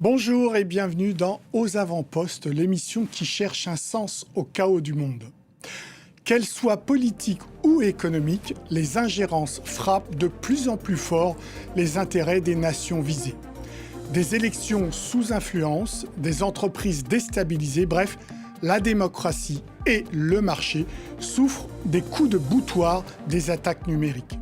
Bonjour et bienvenue dans Aux avant-postes, l'émission qui cherche un sens au chaos du monde. Qu'elles soient politiques ou économiques, les ingérences frappent de plus en plus fort les intérêts des nations visées. Des élections sous influence, des entreprises déstabilisées, bref, la démocratie et le marché souffrent des coups de boutoir des attaques numériques.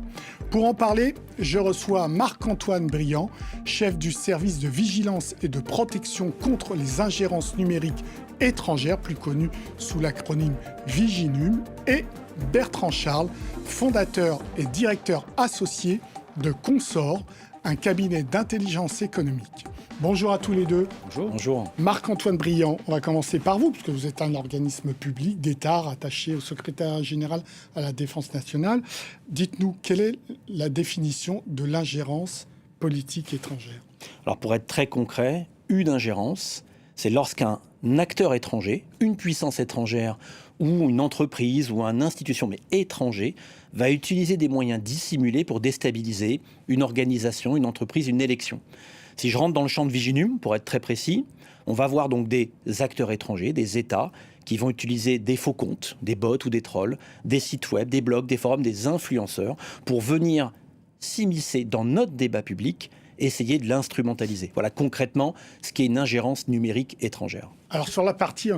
Pour en parler, je reçois Marc-Antoine Briand, chef du service de vigilance et de protection contre les ingérences numériques étrangères, plus connu sous l'acronyme Viginum, et Bertrand Charles, fondateur et directeur associé de Consor, un cabinet d'intelligence économique. Bonjour à tous les deux. Bonjour. Marc-Antoine Briand, on va commencer par vous, puisque vous êtes un organisme public d'État rattaché au secrétaire général à la Défense nationale. Dites-nous, quelle est la définition de l'ingérence politique étrangère ? Alors pour être très concret, une ingérence, c'est lorsqu'un acteur étranger, une puissance étrangère ou une entreprise ou une institution, mais étranger, va utiliser des moyens dissimulés pour déstabiliser une organisation, une entreprise, une élection. Si je rentre dans le champ de Viginum, pour être très précis, on va voir donc des acteurs étrangers, des États, qui vont utiliser des faux comptes, des bots ou des trolls, des sites web, des blogs, des forums, des influenceurs, pour venir s'immiscer dans notre débat public, essayer de l'instrumentaliser. Voilà concrètement ce qu'est une ingérence numérique étrangère. Alors sur la partie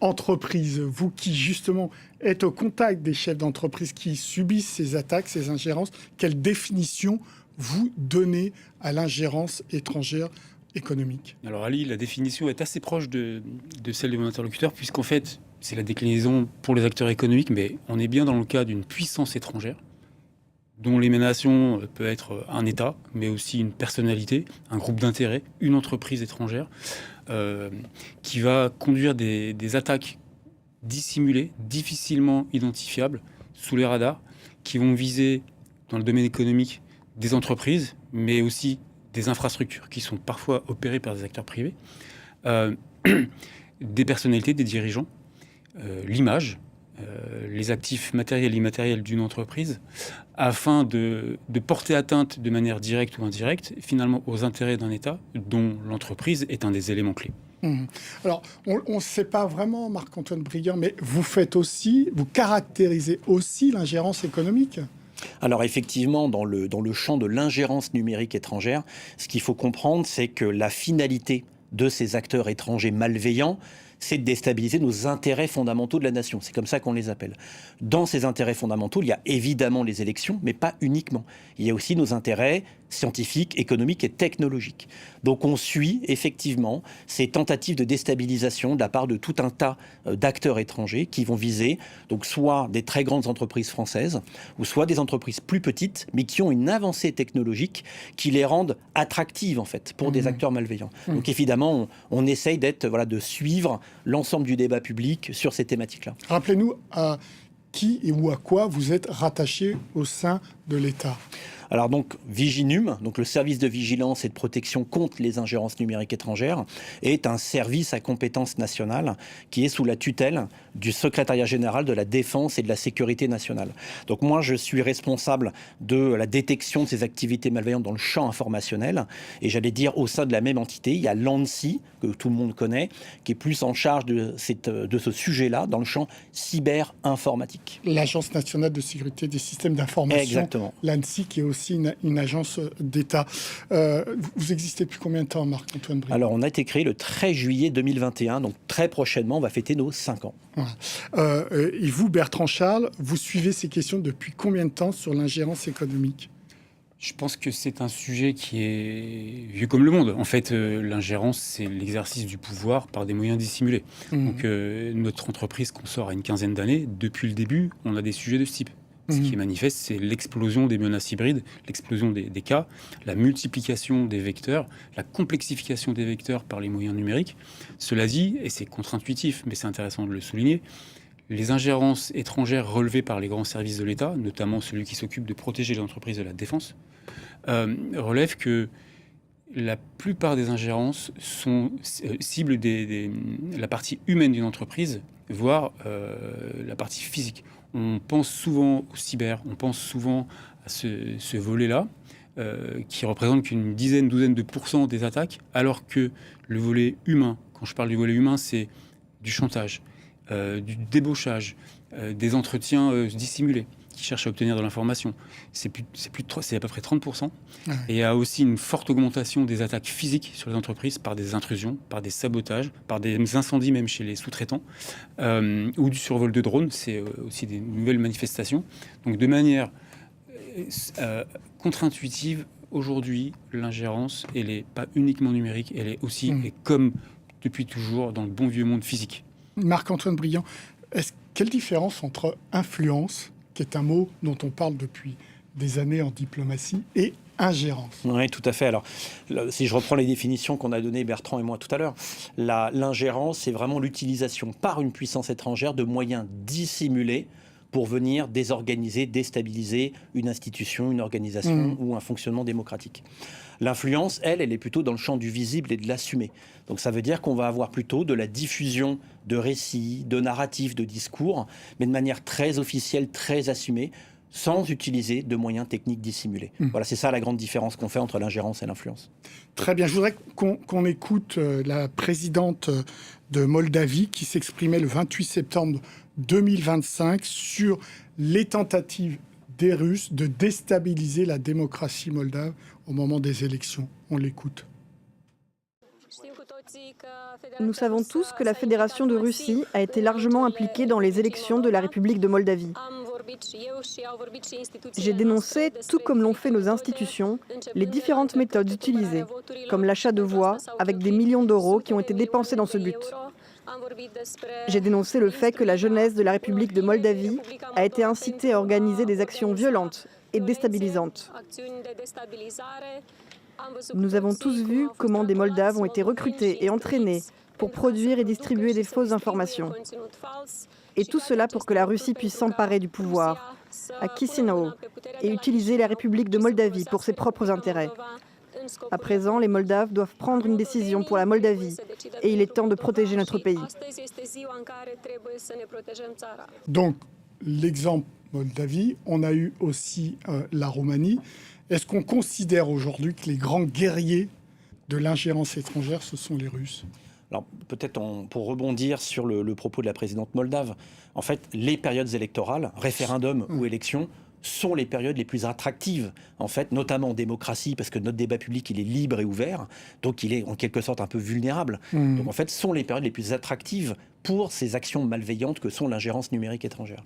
entreprise, vous qui justement êtes au contact des chefs d'entreprise qui subissent ces attaques, ces ingérences, quelle définition vous donnez à l'ingérence étrangère économique ? Alors Ali, la définition est assez proche de celle de mon interlocuteur, puisqu'en fait, c'est la déclinaison pour les acteurs économiques, mais on est bien dans le cas d'une puissance étrangère, dont l'émanation peut être un État, mais aussi une personnalité, un groupe d'intérêts, une entreprise étrangère, qui va conduire des attaques dissimulées, difficilement identifiables, sous les radars, qui vont viser, dans le domaine économique, des entreprises, mais aussi des infrastructures qui sont parfois opérées par des acteurs privés, des personnalités, des dirigeants, l'image, les actifs matériels et immatériels d'une entreprise, afin de porter atteinte de manière directe ou indirecte, finalement, aux intérêts d'un État dont l'entreprise est un des éléments clés. Alors, on ne sait pas vraiment, Marc-Antoine Briand, mais vous caractérisez aussi l'ingérence économique ? Alors effectivement, dans le champ de l'ingérence numérique étrangère, ce qu'il faut comprendre, c'est que la finalité de ces acteurs étrangers malveillants, c'est de déstabiliser nos intérêts fondamentaux de la nation. C'est comme ça qu'on les appelle. Dans ces intérêts fondamentaux, il y a évidemment les élections, mais pas uniquement. Il y a aussi nos intérêts scientifiques, économiques et technologiques. Donc on suit effectivement ces tentatives de déstabilisation de la part de tout un tas d'acteurs étrangers qui vont viser donc soit des très grandes entreprises françaises, ou soit des entreprises plus petites, mais qui ont une avancée technologique qui les rendent attractives en fait pour des acteurs malveillants. Donc évidemment, on essaye de suivre l'ensemble du débat public sur ces thématiques-là. Rappelez-nous à qui et ou à quoi vous êtes rattaché au sein de l'État. Alors donc Viginum, donc le service de vigilance et de protection contre les ingérences numériques étrangères, est un service à compétence nationale qui est sous la tutelle du secrétariat général de la Défense et de la Sécurité nationale. Donc moi je suis responsable de la détection de ces activités malveillantes dans le champ informationnel, et j'allais dire au sein de la même entité, il y a l'ANSSI, que tout le monde connaît, qui est plus en charge de ce sujet-là dans le champ cyber-informatique. L'Agence nationale de sécurité des systèmes d'information. Exactement. L'ANSSI qui est aussi une agence d'État. Vous existez depuis combien de temps, Marc-Antoine Briand ? Alors, on a été créé le 13 juillet 2021, donc très prochainement, on va fêter nos 5 ans. Et vous, Bertrand Charles, vous suivez ces questions depuis combien de temps sur l'ingérence économique ? Je pense que c'est un sujet qui est vieux comme le monde. En fait, l'ingérence, c'est l'exercice du pouvoir par des moyens dissimulés. Donc, notre entreprise Consor a une quinzaine d'années. Depuis le début, on a des sujets de ce type. Ce qui est manifeste, c'est l'explosion des menaces hybrides, l'explosion des cas, la multiplication des vecteurs, la complexification des vecteurs par les moyens numériques. Cela dit, et c'est contre-intuitif, mais c'est intéressant de le souligner, les ingérences étrangères relevées par les grands services de l'État, notamment celui qui s'occupe de protéger les entreprises de la défense, relèvent que la plupart des ingérences ciblent la partie humaine d'une entreprise, voire la partie physique. On pense souvent au cyber, on pense souvent à ce volet-là, qui représente qu'une douzaine de pourcents des attaques, alors que le volet humain, quand je parle du volet humain, c'est du chantage, du débauchage, des entretiens dissimulés qui cherchent à obtenir de l'information. C'est à peu près 30%. Ah oui. Et il y a aussi une forte augmentation des attaques physiques sur les entreprises par des intrusions, par des sabotages, par des incendies même chez les sous-traitants, ou du survol de drones. C'est aussi des nouvelles manifestations. Donc de manière contre-intuitive, aujourd'hui, l'ingérence, elle n'est pas uniquement numérique, elle est aussi, et comme depuis toujours, dans le bon vieux monde physique. Marc-Antoine Briand, quelle différence entre influence, qui est un mot dont on parle depuis des années en diplomatie, et ingérence? Oui, tout à fait. Alors, si je reprends les définitions qu'on a données, Bertrand et moi, tout à l'heure, l'ingérence, c'est vraiment l'utilisation par une puissance étrangère de moyens dissimulés pour venir désorganiser, déstabiliser une institution, une organisation ou un fonctionnement démocratique. L'influence, elle est plutôt dans le champ du visible et de l'assumé. Donc ça veut dire qu'on va avoir plutôt de la diffusion de récits, de narratifs, de discours, mais de manière très officielle, très assumée, sans utiliser de moyens techniques dissimulés. Voilà, c'est ça la grande différence qu'on fait entre l'ingérence et l'influence. Très bien. Je voudrais qu'on écoute la présidente de Moldavie qui s'exprimait le 28 septembre 2025 sur les tentatives des Russes de déstabiliser la démocratie moldave au moment des élections. On l'écoute. Nous savons tous que la Fédération de Russie a été largement impliquée dans les élections de la République de Moldavie. J'ai dénoncé, tout comme l'ont fait nos institutions, les différentes méthodes utilisées, comme l'achat de voix avec des millions d'euros qui ont été dépensés dans ce but. J'ai dénoncé le fait que la jeunesse de la République de Moldavie a été incitée à organiser des actions violentes et déstabilisantes. Nous avons tous vu comment des Moldaves ont été recrutés et entraînés pour produire et distribuer des fausses informations. Et tout cela pour que la Russie puisse s'emparer du pouvoir à Chisinau et utiliser la République de Moldavie pour ses propres intérêts. À présent, les Moldaves doivent prendre une décision pour la Moldavie et il est temps de protéger notre pays. Donc, l'exemple Moldavie, on a eu aussi la Roumanie. Est-ce qu'on considère aujourd'hui que les grands guerriers de l'ingérence étrangère, ce sont les Russes ? Alors peut-être pour rebondir sur le propos de la présidente moldave, en fait, les périodes électorales, référendum ou élections, sont les périodes les plus attractives, en fait, notamment en démocratie, parce que notre débat public, il est libre et ouvert, donc il est en quelque sorte un peu vulnérable. Donc en fait, sont les périodes les plus attractives pour ces actions malveillantes que sont l'ingérence numérique étrangère.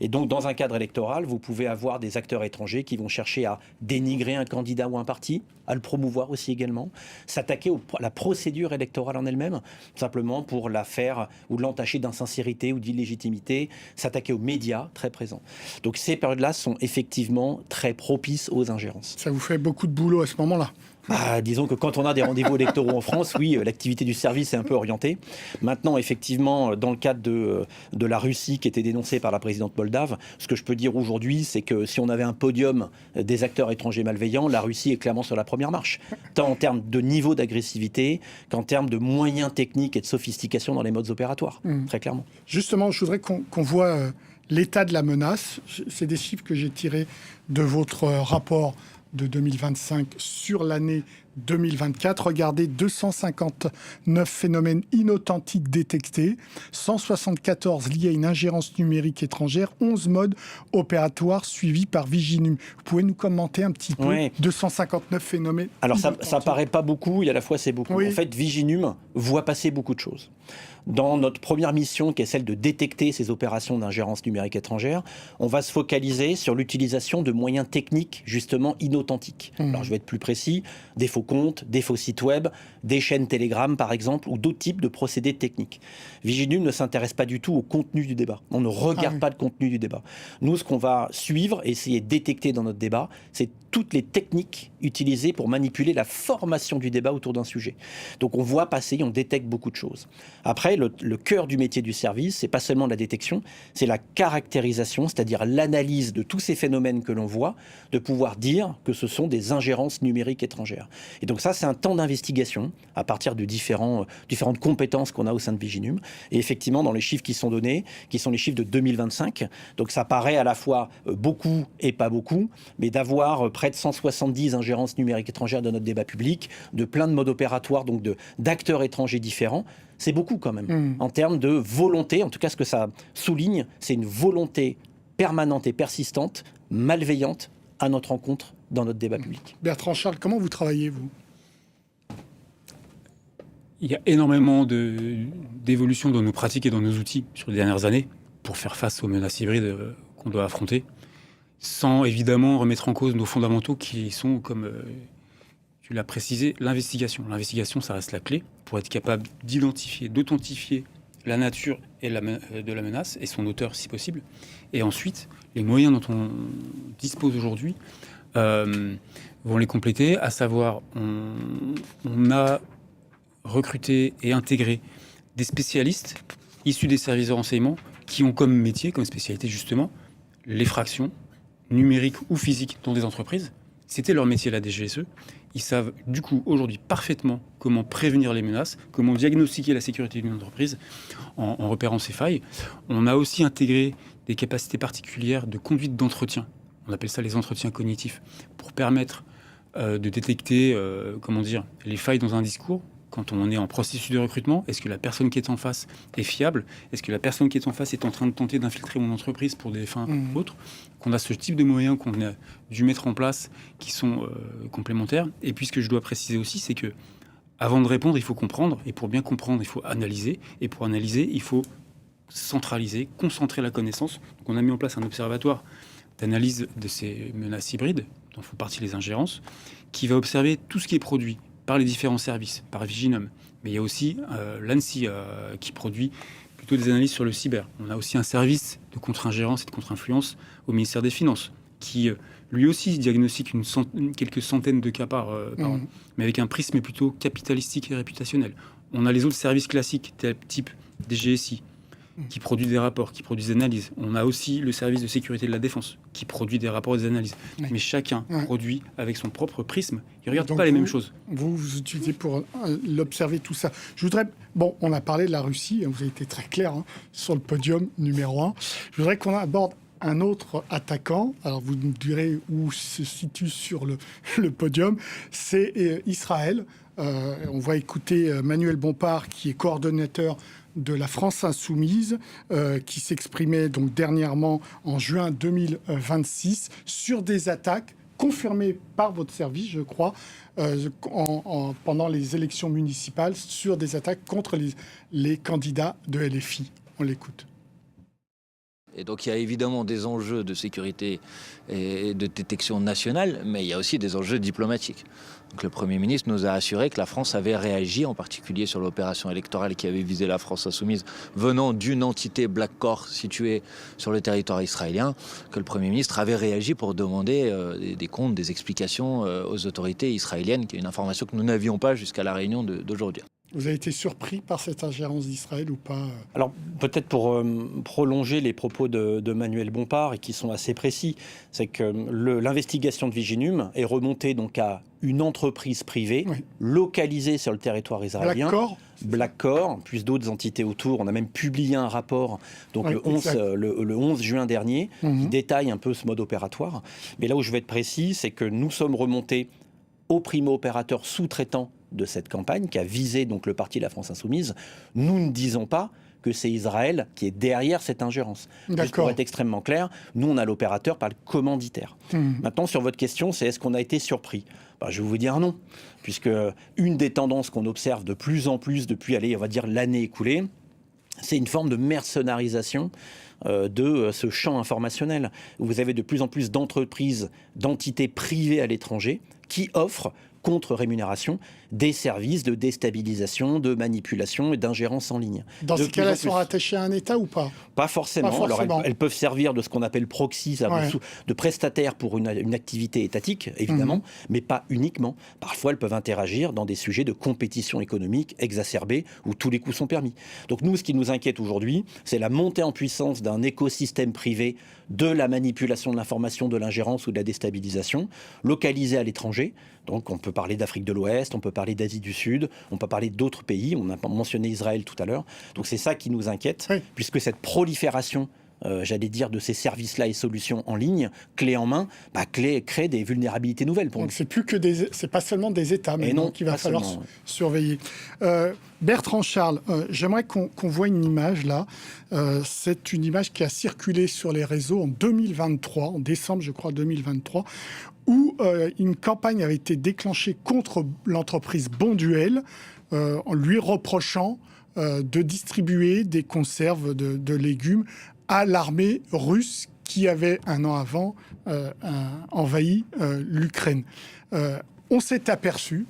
Et donc, dans un cadre électoral, vous pouvez avoir des acteurs étrangers qui vont chercher à dénigrer un candidat ou un parti, à le promouvoir aussi également, s'attaquer à la procédure électorale en elle-même, simplement pour la faire ou l'entacher d'insincérité ou d'illégitimité, s'attaquer aux médias, très présents. Donc ces périodes-là sont effectivement très propices aux ingérences. Ça vous fait beaucoup de boulot à ce moment-là ? Disons que quand on a des rendez-vous électoraux en France, oui, l'activité du service est un peu orientée. Maintenant, effectivement, dans le cadre de la Russie qui était dénoncée par la présidente moldave, ce que je peux dire aujourd'hui, c'est que si on avait un podium des acteurs étrangers malveillants, la Russie est clairement sur la première marche, tant en termes de niveau d'agressivité qu'en termes de moyens techniques et de sophistication dans les modes opératoires, très clairement. Justement, je voudrais qu'on voit l'état de la menace. C'est des chiffres que j'ai tirés de votre rapport de 2025 sur l'année 2024. Regardez, 259 phénomènes inauthentiques détectés, 174 liés à une ingérence numérique étrangère, 11 modes opératoires suivis par Viginum. Vous pouvez nous commenter un petit peu 259 phénomènes Alors ça paraît pas beaucoup, et à la fois c'est beaucoup. Oui. En fait, Viginum voit passer beaucoup de choses. Dans notre première mission, qui est celle de détecter ces opérations d'ingérence numérique étrangère, on va se focaliser sur l'utilisation de moyens techniques, justement, inauthentiques. Alors, je vais être plus précis, des faux comptes, des faux sites web, des chaînes Telegram, par exemple, ou d'autres types de procédés techniques. Viginum ne s'intéresse pas du tout au contenu du débat. On ne regarde pas le contenu du débat. Nous, ce qu'on va suivre et essayer de détecter dans notre débat, c'est toutes les techniques utilisées pour manipuler la formation du débat autour d'un sujet. Donc, on voit passer, on détecte beaucoup de choses. Après, dirais, le cœur du métier du service, c'est pas seulement la détection, c'est la caractérisation, c'est-à-dire l'analyse de tous ces phénomènes que l'on voit, de pouvoir dire que ce sont des ingérences numériques étrangères. Et donc ça, c'est un temps d'investigation à partir de différentes compétences qu'on a au sein de Viginum. Et effectivement, dans les chiffres qui sont donnés, qui sont les chiffres de 2025, donc ça paraît à la fois beaucoup et pas beaucoup, mais d'avoir près de 170 ingérences numériques étrangères dans notre débat public, de plein de modes opératoires, donc d'acteurs étrangers différents, c'est beaucoup quand même. En termes de volonté, en tout cas ce que ça souligne, c'est une volonté permanente et persistante, malveillante, à notre rencontre dans notre débat public. Bertrand Charles, comment vous travaillez, vous ? Il y a énormément d'évolutions dans nos pratiques et dans nos outils sur les dernières années pour faire face aux menaces hybrides qu'on doit affronter, sans évidemment remettre en cause nos fondamentaux qui sont, comme tu l'as précisé, l'investigation. L'investigation, ça reste la clé pour être capable d'identifier, d'authentifier la nature de la menace et son auteur si possible. Et ensuite, les moyens dont on dispose aujourd'hui vont les compléter, à savoir on a recruté et intégré des spécialistes issus des services de renseignement qui ont comme métier, comme spécialité justement, l'effraction numérique ou physique dans des entreprises. C'était leur métier, la DGSE. Ils savent du coup aujourd'hui parfaitement comment prévenir les menaces, comment diagnostiquer la sécurité d'une entreprise en repérant ces failles. On a aussi intégré des capacités particulières de conduite d'entretien. On appelle ça les entretiens cognitifs, pour permettre de détecter les failles dans un discours. Quand on est en processus de recrutement, est-ce que la personne qui est en face est fiable ? Est-ce que la personne qui est en face est en train de tenter d'infiltrer mon entreprise pour des fins autres ? Qu'on a ce type de moyens qu'on a dû mettre en place qui sont complémentaires. Et puis ce que je dois préciser aussi, c'est que avant de répondre, il faut comprendre. Et pour bien comprendre, il faut analyser. Et pour analyser, il faut centraliser, concentrer la connaissance. Donc on a mis en place un observatoire d'analyse de ces menaces hybrides, dont font partie les ingérences, qui va observer tout ce qui est produit par les différents services, par Viginum. Mais il y a aussi l'ANSSI qui produit plutôt des analyses sur le cyber. On a aussi un service de contre-ingérence et de contre-influence au ministère des Finances qui, lui aussi, diagnostique quelques centaines de cas par an, mais avec un prisme plutôt capitalistique et réputationnel. On a les autres services classiques, type DGSI, qui produit des rapports, qui produit des analyses. On a aussi le service de sécurité de la défense, qui produit des rapports et des analyses. Oui. Mais chacun produit avec son propre prisme. Il ne regarde pas les mêmes choses. Vous utilisez pour l'observer tout ça. Je voudrais... Bon, on a parlé de la Russie, vous avez été très clair sur le podium numéro 1. Je voudrais qu'on aborde un autre attaquant. Alors, vous nous direz où se situe sur le podium. C'est Israël. On va écouter Manuel Bompard, qui est coordonnateur de la France Insoumise, qui s'exprimait donc dernièrement en juin 2026 sur des attaques confirmées par votre service, je crois, pendant les élections municipales, sur des attaques contre les candidats de LFI. On l'écoute. Et donc il y a évidemment des enjeux de sécurité et de détection nationale, mais il y a aussi des enjeux diplomatiques. Donc le Premier ministre nous a assuré que la France avait réagi, en particulier sur l'opération électorale qui avait visé la France Insoumise, venant d'une entité Black Corps située sur le territoire israélien, que le Premier ministre avait réagi pour demander des comptes, des explications aux autorités israéliennes, qui est une information que nous n'avions pas jusqu'à la réunion d'aujourd'hui. Vous avez été surpris par cette ingérence d'Israël ou pas ? Alors, peut-être pour prolonger les propos de Manuel Bompard, et qui sont assez précis, c'est que l'investigation de Viginum est remontée donc à une entreprise privée localisée sur le territoire israélien. Black Corps, plus d'autres entités autour. On a même publié un rapport donc le 11 juin dernier qui détaille un peu ce mode opératoire. Mais là où je vais être précis, c'est que nous sommes remontés au primo-opérateur sous-traitant de cette campagne, qui a visé donc le parti de la France Insoumise. Nous ne disons pas que c'est Israël qui est derrière cette ingérence. Juste pour être extrêmement clair, nous, on a l'opérateur par le commanditaire. Maintenant, sur votre question, c'est est-ce qu'on a été surpris ? Je vais vous dire non, puisque une des tendances qu'on observe de plus en plus depuis, on va dire, l'année écoulée, c'est une forme de mercenarisation de ce champ informationnel. Vous avez de plus en plus d'entreprises, d'entités privées à l'étranger qui offrent contre-rémunération des services de déstabilisation, de manipulation et d'ingérence en ligne. Dans ce cas-là, elles sont rattachées à un État ou pas ? Pas forcément. Pas forcément. Alors, elles peuvent servir de ce qu'on appelle proxy, de prestataire pour une activité étatique, évidemment, mais pas uniquement. Parfois, elles peuvent interagir dans des sujets de compétition économique exacerbée où tous les coups sont permis. Donc nous, ce qui nous inquiète aujourd'hui, c'est la montée en puissance d'un écosystème privé de la manipulation de l'information, de l'ingérence ou de la déstabilisation, localisé à l'étranger. Donc on peut parler d'Afrique de l'Ouest, on peut parler d'Asie du Sud, on peut parler d'autres pays, on a mentionné Israël tout à l'heure. Donc c'est ça qui nous inquiète, puisque cette prolifération j'allais dire, de ces services-là et solutions en ligne, clé en main, crée des vulnérabilités nouvelles pour nous. Donc c'est pas seulement des États maintenant qu'il va falloir surveiller. Bertrand Charles, j'aimerais qu'on voit une image là. C'est une image qui a circulé sur les réseaux en 2023, en décembre je crois 2023, où une campagne avait été déclenchée contre l'entreprise Bonduelle en lui reprochant de distribuer des conserves de légumes à l'armée russe qui avait un an avant envahi l'Ukraine. On s'est aperçu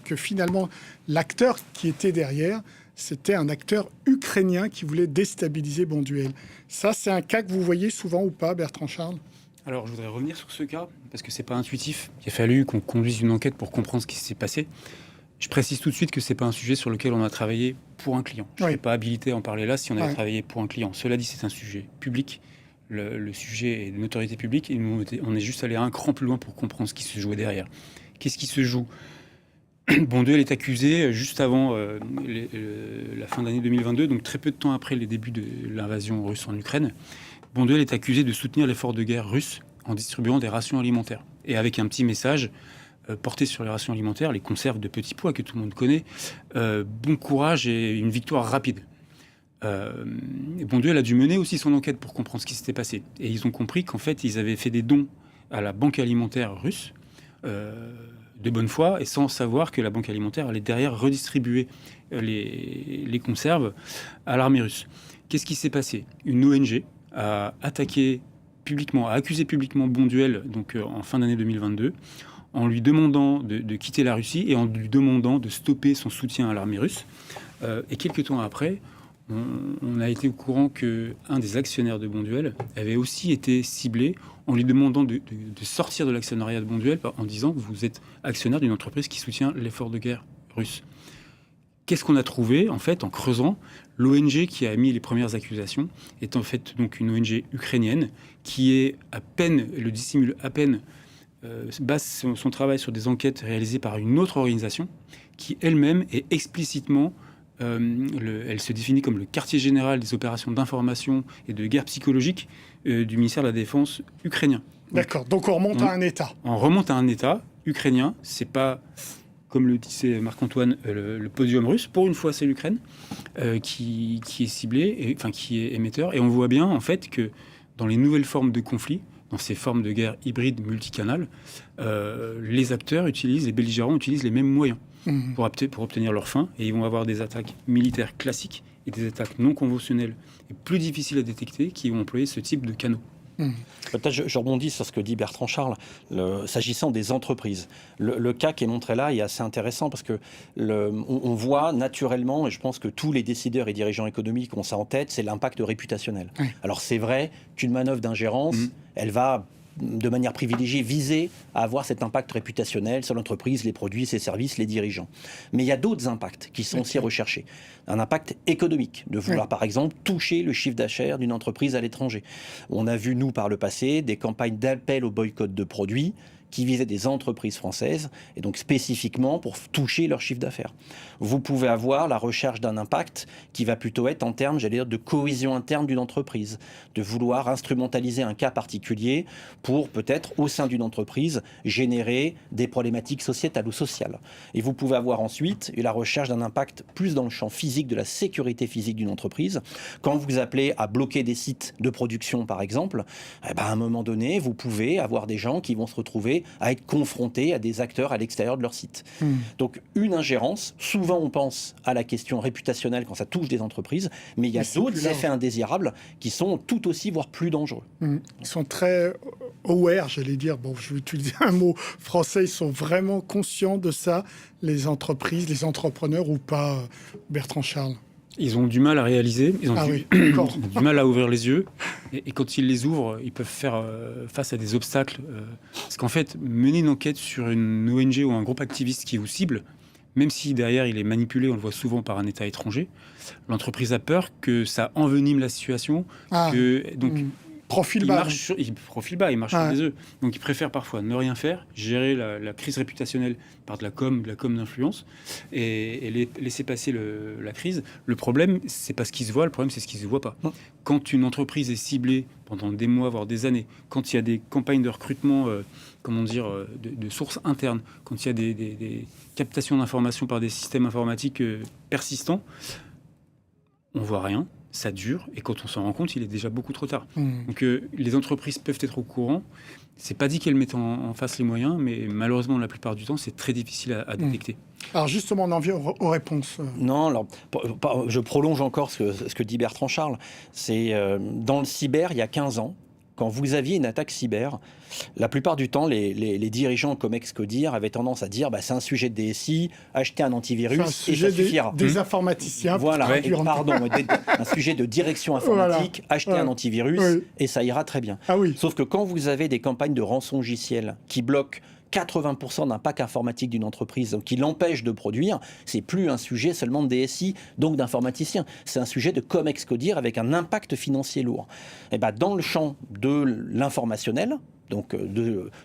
que finalement l'acteur qui était derrière, c'était un acteur ukrainien qui voulait déstabiliser Bonduelle. Ça, c'est un cas que vous voyez souvent ou pas, Bertrand Charles ? Alors, je voudrais revenir sur ce cas, parce que c'est pas intuitif. Il a fallu qu'on conduise une enquête pour comprendre ce qui s'est passé. Je précise tout de suite que c'est pas un sujet sur lequel on a travaillé pour un client. Je ne serais pas habilité à en parler là si on avait travaillé pour un client. Cela dit, c'est un sujet public. Le sujet est de notoriété publique et nous, on est juste allé un cran plus loin pour comprendre ce qui se jouait derrière. Qu'est-ce qui se joue ? Bonduelle est accusé juste avant la fin d'année 2022, donc très peu de temps après les débuts de l'invasion russe en Ukraine. Bonduelle est accusé de soutenir l'effort de guerre russe en distribuant des rations alimentaires. Et avec un petit message porté sur les rations alimentaires, les conserves de petits pois que tout le monde connaît, bon courage et une victoire rapide. Bonduelle a dû mener aussi son enquête pour comprendre ce qui s'était passé. Et ils ont compris qu'en fait, ils avaient fait des dons à la banque alimentaire russe, de bonne foi, et sans savoir que la banque alimentaire allait derrière redistribuer les conserves à l'armée russe. Qu'est-ce qui s'est passé ? Une ONG a attaqué publiquement, a accusé publiquement Bonduelle, donc en fin d'année 2022, en lui demandant de quitter la Russie et en lui demandant de stopper son soutien à l'armée russe. Et quelques temps après, on a été au courant qu'un des actionnaires de Bonduelle avait aussi été ciblé en lui demandant de sortir de l'actionnariat de Bonduelle en disant que vous êtes actionnaire d'une entreprise qui soutient l'effort de guerre russe. Qu'est-ce qu'on a trouvé, en fait, en creusant ? L'ONG qui a mis les premières accusations est en fait donc une ONG ukrainienne qui est le dissimule à peine, base son travail sur des enquêtes réalisées par une autre organisation qui elle-même est explicitement, elle se définit comme le quartier général des opérations d'information et de guerre psychologique du ministère de la Défense ukrainien. D'accord, donc on remonte à un État. On remonte à un État ukrainien, c'est pas, comme le disait Marc-Antoine, le podium russe. Pour une fois, c'est l'Ukraine qui est ciblé, qui est émetteur. Et on voit bien, en fait, que dans les nouvelles formes de conflit, dans ces formes de guerre hybride multicanale, les acteurs les belligérants utilisent les mêmes moyens pour obtenir leur fin. Et ils vont avoir des attaques militaires classiques et des attaques non conventionnelles et plus difficiles à détecter qui vont employer ce type de canaux. Peut-être je rebondis sur ce que dit Bertrand Charles, s'agissant des entreprises. Le cas qui est montré là est assez intéressant parce que on voit naturellement, et je pense que tous les décideurs et dirigeants économiques ont ça en tête, c'est l'impact réputationnel. Oui. Alors c'est vrai qu'une manœuvre d'ingérence, elle va de manière privilégiée viser à avoir cet impact réputationnel sur l'entreprise, les produits, ses services, les dirigeants. Mais il y a d'autres impacts qui sont aussi recherchés. Un impact économique, de vouloir par exemple toucher le chiffre d'affaires d'une entreprise à l'étranger. On a vu, nous, par le passé, des campagnes d'appel au boycott de produits qui visaient des entreprises françaises, et donc spécifiquement pour toucher leur chiffre d'affaires. Vous pouvez avoir la recherche d'un impact qui va plutôt être en termes, j'allais dire, de cohésion interne d'une entreprise, de vouloir instrumentaliser un cas particulier pour peut-être, au sein d'une entreprise, générer des problématiques sociétales ou sociales. Et vous pouvez avoir ensuite la recherche d'un impact plus dans le champ physique, de la sécurité physique d'une entreprise. Quand vous appelez à bloquer des sites de production, par exemple, à un moment donné, vous pouvez avoir des gens qui vont se retrouver à être confrontés à des acteurs à l'extérieur de leur site. Donc une ingérence, souvent on pense à la question réputationnelle quand ça touche des entreprises, mais il y a d'autres effets indésirables qui sont tout aussi, voire plus dangereux. Ils sont très aware, j'allais dire, bon, je vais utiliser un mot français, ils sont vraiment conscients de ça, les entreprises, les entrepreneurs ou pas, Bertrand Charles? Ils ont du mal à réaliser, ils ont Oui, d'accord. du mal à ouvrir les yeux. Et quand ils les ouvrent, ils peuvent faire face à des obstacles. Parce qu'en fait, mener une enquête sur une ONG ou un groupe activiste qui vous cible, même si derrière il est manipulé, on le voit souvent par un État étranger, l'entreprise a peur que ça envenime la situation. Profil il bas. profile bas, il marche sur des œufs. Donc, il préfère parfois ne rien faire, gérer la crise réputationnelle par de la com d'influence et laisser passer la crise. Le problème, c'est pas ce qui se voit, le problème, c'est ce qui se voit pas. Quand une entreprise est ciblée pendant des mois, voire des années, quand il y a des campagnes de recrutement, de sources internes, quand il y a des captations d'informations par des systèmes informatiques persistants, on voit rien. Ça dure, et quand on s'en rend compte, il est déjà beaucoup trop tard. Donc les entreprises peuvent être au courant. C'est pas dit qu'elles mettent en face les moyens, mais malheureusement, la plupart du temps, c'est très difficile à détecter. Alors justement, on en vient aux réponses. Non, alors, je prolonge encore ce que dit Bertrand Charles. C'est dans le cyber, il y a 15 ans, quand vous aviez une attaque cyber, la plupart du temps, les dirigeants comme Excodir avaient tendance à dire c'est un sujet de DSI, acheter un antivirus et ça suffira. Des informaticiens. Voilà, un sujet de direction informatique, acheter un antivirus et ça ira très bien. Ah oui. Sauf que quand vous avez des campagnes de rançongiciel qui bloquent 80% d'un pack informatique d'une entreprise, donc qui l'empêche de produire, c'est plus un sujet seulement de DSI, donc d'informaticiens. C'est un sujet de Comex-Codir avec un impact financier lourd. Et dans le champ de l'informationnel, donc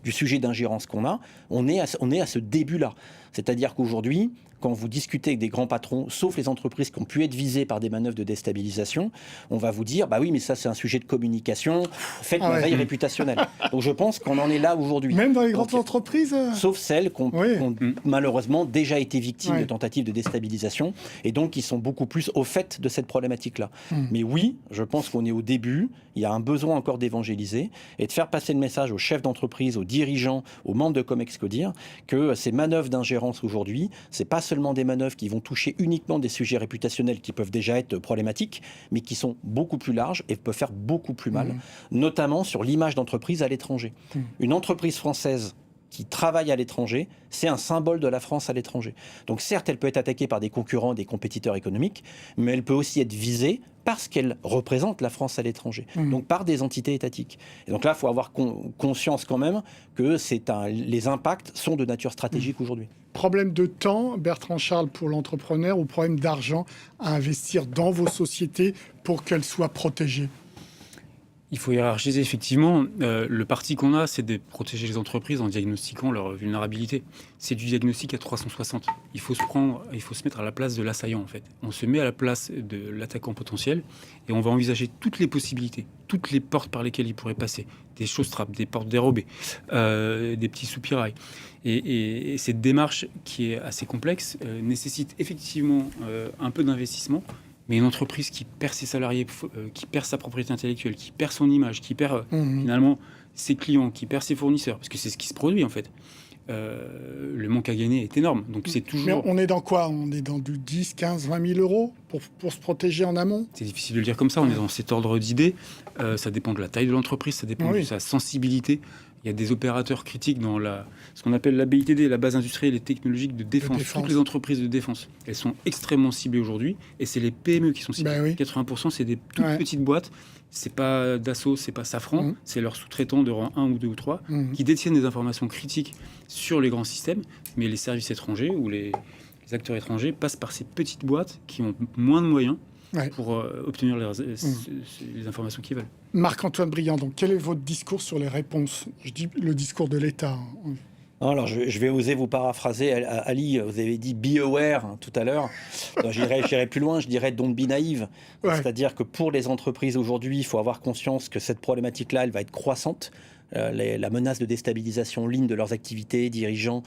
du sujet d'ingérence qu'on a, on est à ce début-là. C'est-à-dire qu'aujourd'hui, quand vous discutez avec des grands patrons, sauf les entreprises qui ont pu être visées par des manœuvres de déstabilisation, on va vous dire, oui, mais ça c'est un sujet de communication, faites la veille réputationnelle. Donc je pense qu'on en est là aujourd'hui. Même dans les grandes entreprises Sauf celles qui ont malheureusement déjà été victimes de tentatives de déstabilisation, et donc qui sont beaucoup plus au fait de cette problématique-là. Mais oui, je pense qu'on est au début, il y a un besoin encore d'évangéliser, et de faire passer le message aux chefs d'entreprise, aux dirigeants, aux membres de Comex-Codir, que ces manœuvres d'ingérence aujourd'hui, c'est pas seulement des manœuvres qui vont toucher uniquement des sujets réputationnels qui peuvent déjà être problématiques, mais qui sont beaucoup plus larges et peuvent faire beaucoup plus mal, notamment sur l'image d'entreprise à l'étranger. Une entreprise française qui travaille à l'étranger, c'est un symbole de la France à l'étranger. Donc certes, elle peut être attaquée par des concurrents, des compétiteurs économiques, mais elle peut aussi être visée parce qu'elle représente la France à l'étranger, donc par des entités étatiques. Et donc là, il faut avoir conscience quand même que les impacts sont de nature stratégique aujourd'hui. Problème de temps, Bertrand Charles, pour l'entrepreneur, ou problème d'argent à investir dans vos sociétés pour qu'elles soient protégées? Il faut hiérarchiser, effectivement. Le parti qu'on a, c'est de protéger les entreprises en diagnostiquant leur vulnérabilité. C'est du diagnostic à 360. Il faut se mettre à la place de l'assaillant, en fait. On se met à la place de l'attaquant potentiel et on va envisager toutes les possibilités, toutes les portes par lesquelles il pourrait passer. Des choses-trappes, des portes dérobées, des petits soupirails. Et cette démarche, qui est assez complexe, nécessite effectivement un peu d'investissement. Mais une entreprise qui perd ses salariés, qui perd sa propriété intellectuelle, qui perd son image, qui perd finalement ses clients, qui perd ses fournisseurs, parce que c'est ce qui se produit en fait, le manque à gagner est énorme. Donc c'est toujours... Mais on est dans quoi? On est dans du 10, 15, 20 000 euros pour se protéger en amment? C'est difficile de le dire comme ça, on est dans cet ordre d'idées. Ça dépend de la taille de l'entreprise, ça dépend de sa sensibilité. Il y a des opérateurs critiques dans ce qu'on appelle la BITD, la base industrielle et technologique de défense. Toutes les entreprises de défense, elles sont extrêmement ciblées aujourd'hui, et c'est les PME qui sont ciblées. 80%, c'est des toutes petites boîtes. C'est pas Dassault, c'est pas Safran, c'est leurs sous-traitants de rang 1 ou 2 ou 3 qui détiennent des informations critiques sur les grands systèmes, mais les services étrangers ou les acteurs étrangers passent par ces petites boîtes qui ont moins de moyens pour obtenir les informations qu'ils veulent. Marc-Antoine Briand, donc quel est votre discours sur les réponses? Je dis le discours de l'État. Alors, je vais oser vous paraphraser. Ali, vous avez dit « be aware » tout à l'heure. J'irai plus loin, je dirais « don't be naive ». C'est-à-dire que pour les entreprises aujourd'hui, il faut avoir conscience que cette problématique-là, elle va être croissante. La menace de déstabilisation en ligne de leurs activités, dirigeants,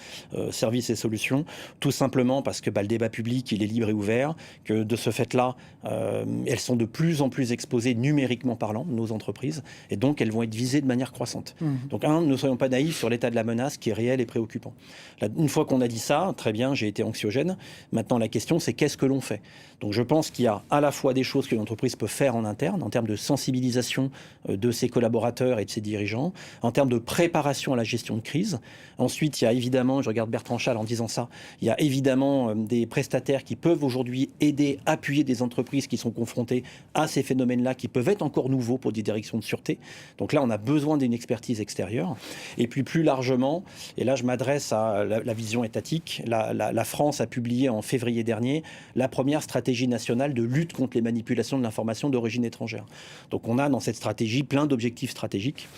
services et solutions, tout simplement parce que le débat public, il est libre et ouvert, que de ce fait-là, elles sont de plus en plus exposées numériquement parlant, nos entreprises, et donc elles vont être visées de manière croissante. Donc ne soyons pas naïfs sur l'état de la menace qui est réel et préoccupant. Là, une fois qu'on a dit ça, très bien, j'ai été anxiogène, maintenant la question c'est qu'est-ce que l'on fait? Donc je pense qu'il y a à la fois des choses que l'entreprise peut faire en interne, en termes de sensibilisation de ses collaborateurs et de ses dirigeants, en termes de préparation à la gestion de crise. Ensuite, il y a évidemment, je regarde Bertrand Chal en disant ça, il y a évidemment des prestataires qui peuvent aujourd'hui aider, appuyer des entreprises qui sont confrontées à ces phénomènes-là, qui peuvent être encore nouveaux pour des directions de sûreté. Donc là, on a besoin d'une expertise extérieure. Et puis plus largement, et là je m'adresse à la vision étatique, la France a publié en février dernier la première stratégie nationale de lutte contre les manipulations de l'information d'origine étrangère. Donc on a dans cette stratégie plein d'objectifs stratégiques.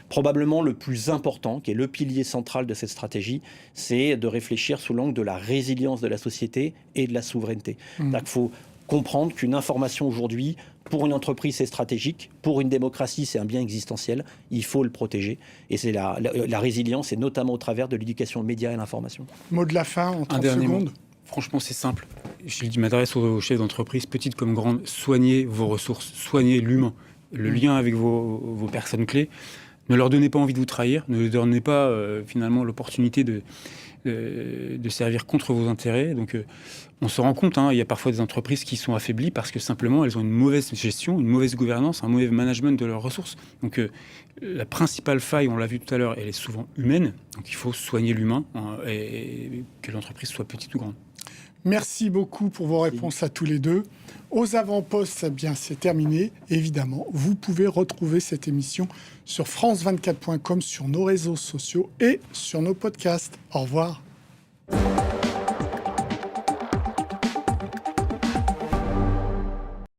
Probablement le plus important, qui est le pilier central de cette stratégie, c'est de réfléchir sous l'angle de la résilience de la société et de la souveraineté. Il faut comprendre qu'une information aujourd'hui, pour une entreprise, c'est stratégique. Pour une démocratie, c'est un bien existentiel. Il faut le protéger. Et c'est la résilience, et notamment au travers de l'éducation aux médias et à l'information. Mot de la fin en 30 dernier secondes. mot. Franchement, c'est simple. Je m'adresse aux chefs d'entreprise, petites comme grandes. Soignez vos ressources, soignez l'humain, le lien avec vos personnes clés. Ne leur donnez pas envie de vous trahir, ne leur donnez pas finalement l'opportunité de servir contre vos intérêts. Donc on se rend compte, il y a parfois des entreprises qui sont affaiblies parce que simplement elles ont une mauvaise gestion, une mauvaise gouvernance, un mauvais management de leurs ressources. Donc la principale faille, on l'a vu tout à l'heure, elle est souvent humaine. Donc il faut soigner l'humain et que l'entreprise soit petite ou grande. Merci beaucoup pour vos réponses à tous les deux. Aux avant-postes, c'est terminé. Évidemment, vous pouvez retrouver cette émission sur france24.com, sur nos réseaux sociaux et sur nos podcasts. Au revoir.